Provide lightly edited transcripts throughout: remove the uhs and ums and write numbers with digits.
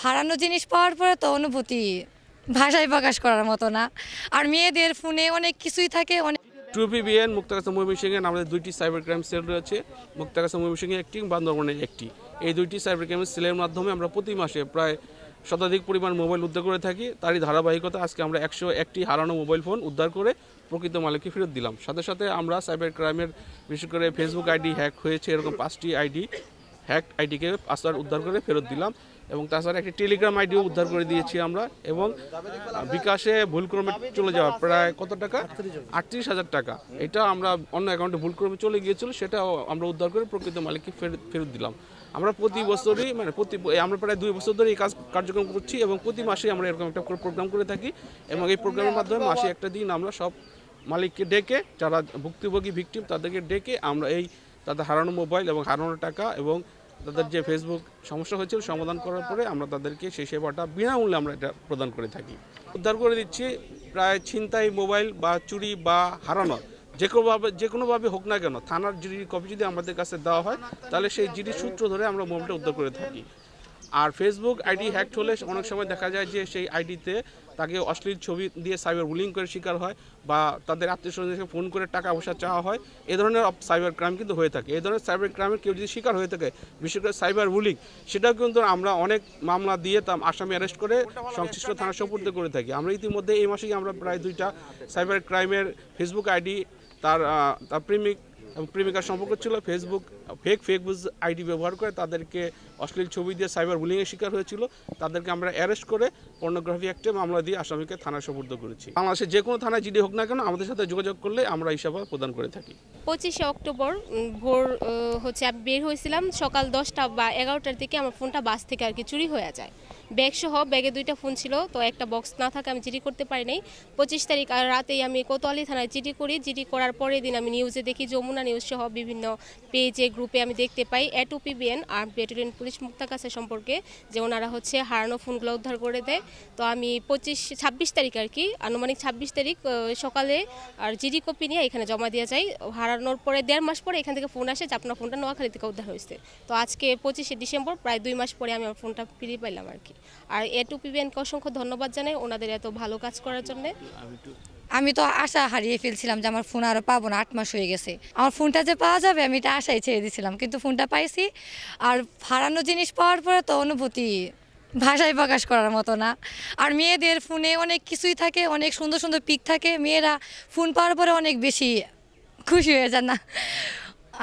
হারানো জিনিস পাওয়ার পরে তো অনুভূতি ভাষায় প্রকাশ করার মতো না। আর মেয়েদের ফোনে অনেক কিছুই থাকে, অনেক টুপিবিএন মুক্তাগাছা ময়মনসিংহে আমাদের দুইটি সাইবার ক্রাইম সেল রয়েছে, মুক্তাগাছা ময়মনসিংহে একটি, বান্দরবনে একটি। এই দুইটি সাইবার ক্রাইম সেলের মাধ্যমে আমরা প্রতি মাসে প্রায় শতাধিক পরিমাণ মোবাইল উদ্ধার করে থাকি। তারই ধারাবাহিকতা আজকে আমরা 101টি হারানো মোবাইল ফোন উদ্ধার করে প্রকৃত মালিককে ফেরত দিলাম। সাথে সাথে আমরা সাইবার ক্রাইমের বিশেষ করে ফেসবুক আইডি হ্যাক হয়েছে এরকম 5টি আইডি হ্যাক আইডিকে পাসওয়ার্ড উদ্ধার করে ফেরত দিলাম, এবং তাছাড়া একটি টেলিগ্রাম আইডিও উদ্ধার করে দিয়েছি আমরা। এবং বিকাশে ভুলক্রমে চলে যাওয়া প্রায় কত টাকা, 38,000 টাকা, এটা আমরা অন্য অ্যাকাউন্টে ভুলক্রমে চলে গিয়েছিল, সেটাও আমরা উদ্ধার করে প্রকৃত মালিককে ফেরত দিলাম। আমরা প্রতি বছরই আমরা প্রায় 2 বছর ধরে এই কার্যক্রম করছি, এবং প্রতি মাসে আমরা এরকম একটা প্রোগ্রাম করে থাকি, এবং এই প্রোগ্রামের মাধ্যমে মাসে একটা দিন আমরা সব মালিককে ডেকে, যারা ভুক্তভোগী ভিকটিম তাদেরকে ডেকে আমরা তাদের হারানো মোবাইল এবং হারানো টাকা এবং তাদের যে ফেসবুক সমস্যা হয়েছিল সমাধান করার পরে আমরা তাদেরকে সেই সেবাটা বিনামূল্যে আমরা এটা প্রদান করে থাকি। উদ্ধার করে দিচ্ছি প্রায় ছিনতাই মোবাইল বা চুরি বা হারানো যে কোনোভাবে হোক না কেন, থানার জিডির কপি যদি আমাদের কাছে দেওয়া হয় তাহলে সেই জিডির সূত্র ধরে আমরা মোবাইলটা উদ্ধার করে থাকি। আর ফেসবুক আইডি হ্যাক হলে অনেক সময় দেখা যায় যে সেই আইডিতে তাকে অশ্লীল ছবি দিয়ে সাইবার বুলিং করে শিকার হয়, বা তাদের আত্মীয়স্বজনকে ফোন করে টাকা পয়সা চাওয়া হয়। এই ধরনের সাইবার ক্রাইম কিন্তু হয়ে থাকে। এই ধরনের সাইবার ক্রাইমের কেউ যদি শিকার হয়ে থাকে, বিশেষ করে সাইবার বুলিং, সেটাও কিন্তু আমরা অনেক মামলা দিয়ে তা আসামি অ্যারেস্ট করে সংশ্লিষ্ট থানা সোপর্দ করে থাকি। আমরা ইতিমধ্যে এই মাসেই আমরা প্রায় 2টা সাইবার ক্রাইমের ফেসবুক আইডি, তার প্রেমিকার সম্পর্ক ছিল, ফেক আইডি ব্যবহার করে তাদেরকে অশ্লীল ছবি দিয়ে সাইবার বুলিংয়ের শিকার হয়েছিল, তাদেরকে আমরা অ্যারেস্ট করে পর্নোগ্রাফি অ্যাক্টে মামলা দিয়ে আসামিকে থানায় সোপর্দ করেছি। বাংলাদেশের যে কোনো থানায় জিডি হোক না কেন আমাদের সাথে যোগাযোগ করলে আমরা এই সেবা প্রদান করে থাকি। 25শে অক্টোবর ভোর আমি বের হয়েছিলাম সকাল 10টা বা 11টার দিকে আমার ফোনটা বাস থেকে আর কি চুরি হয়ে যায়। ব্যাগ সহ ব্যাগে 2টা ফোন ছিল, তো একটা বক্স না থাকে আমি জিডি করতে পারি নাই। 25 তারিখ আর রাতেই আমি কোতোয়ালি থানায় জিডি করি। জিডি করার পরের দিন আমি নিউজে দেখি, যমুনা নিউজ সহ বিভিন্ন পেজে গ্রুপে আমি দেখতে পাই টুপিবিএন আর ব্যাটালিয়ন পুলিশ মুক্তাগাছা সম্পর্কে যে ওনারা হারানো ফোনগুলো উদ্ধার করে দেয়। তো আমি 26 তারিখ আর কি, আনুমানিক 26 তারিখ সকালে আর জিডি কপি নিয়ে এখানে জমা দিয়ে যাই। হারানোর পরে 1.5 মাস পরে এখান থেকে ফোন আসে যে আপনার ফোনটা নোয়াখালী থেকে উদ্ধার হয়েছে। তো আজকে 25শে ডিসেম্বর, প্রায় 2 মাস পরে আমি আমার ফোনটা ফিরে পাইলাম আর কি। আর টুপিবিএনকে অসংখ্য ধন্যবাদ জানাই ওনাদের এত ভালো কাজ করার জন্য। আমি তো আশা হারিয়ে ফেলছিলাম যে আমার ফোন আরও পাবো না, 8 মাস হয়ে গেছে। আমার ফোনটা যে পাওয়া যাবে আমি এটা আশায় ছেড়ে দিয়েছিলাম, কিন্তু ফোনটা পাইছি। আর হারানো জিনিস পাওয়ার পরে তো অনুভূতি ভাষায় প্রকাশ করার মতো না। আর মেয়েদের ফোনে অনেক কিছুই থাকে, অনেক সুন্দর সুন্দর পিক থাকে, মেয়েরা ফোন পাওয়ার পরে অনেক বেশি খুশি হয়ে যান না,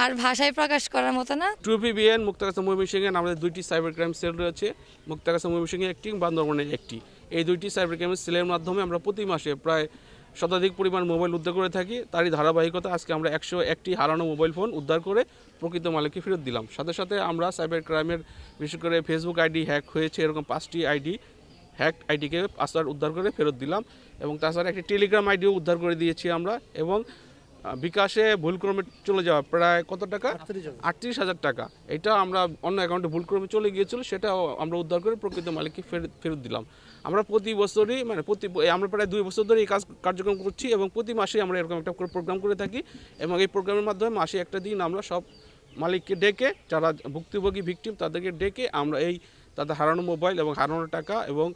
আর ভাষায় প্রকাশ করার মতো না। টুপিবিএন মুক্তাগাছা ময়মনসিংহে আমাদের দুইটি সাইবার ক্রাইম সেল রয়েছে, মুক্তাগাছা ময়মনসিংহে একটি, বান্দরবনে একটি। এই দুইটি সাইবার ক্রাইম সেলের মাধ্যমে আমরা প্রতি মাসে প্রায় শতাধিক পরিমাণ মোবাইল উদ্ধার করে থাকি। তারই ধারাবাহিকতা আজকে আমরা 101টি হারানো মোবাইল ফোন উদ্ধার করে প্রকৃত মালিককে ফেরত দিলাম। সাথে সাথে আমরা সাইবার ক্রাইমের বিশেষ করে ফেসবুক আইডি হ্যাক হয়েছে এরকম 5টি আইডি হ্যাক আইডিকে পাসওয়ার্ড উদ্ধার করে ফেরত দিলাম, এবং তাছাড়া একটি টেলিগ্রাম আইডিও উদ্ধার করে দিয়েছি আমরা। এবং বিকাশে ভুলক্রমে চলে যাওয়া প্রায় কত টাকা, 38,000 টাকা, এটা আমরা অন্য অ্যাকাউন্টে ভুলক্রমে চলে গিয়েছিল, সেটাও আমরা উদ্ধার করে প্রকৃত মালিককে ফেরত দিলাম। আমরা প্রতি বছরই আমরা প্রায় 2 বছর ধরে এই কার্যক্রম করছি, এবং প্রতি মাসে আমরা এরকম একটা প্রোগ্রাম করে থাকি, এবং এই প্রোগ্রামের মাধ্যমে মাসে একটা দিন আমরা সব মালিককে ডেকে, যারা ভুক্তভোগী ভিকটিম তাদেরকে ডেকে আমরা তাদের হারানো মোবাইল এবং হারানো টাকা এবং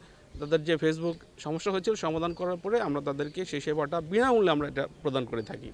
তাদের যে ফেসবুক সমস্যা হয়েছিল সমাধান করার পরে আমরা তাদেরকে সেই সেবাটা বিনামূল্যে আমরা এটা প্রদান করে থাকি।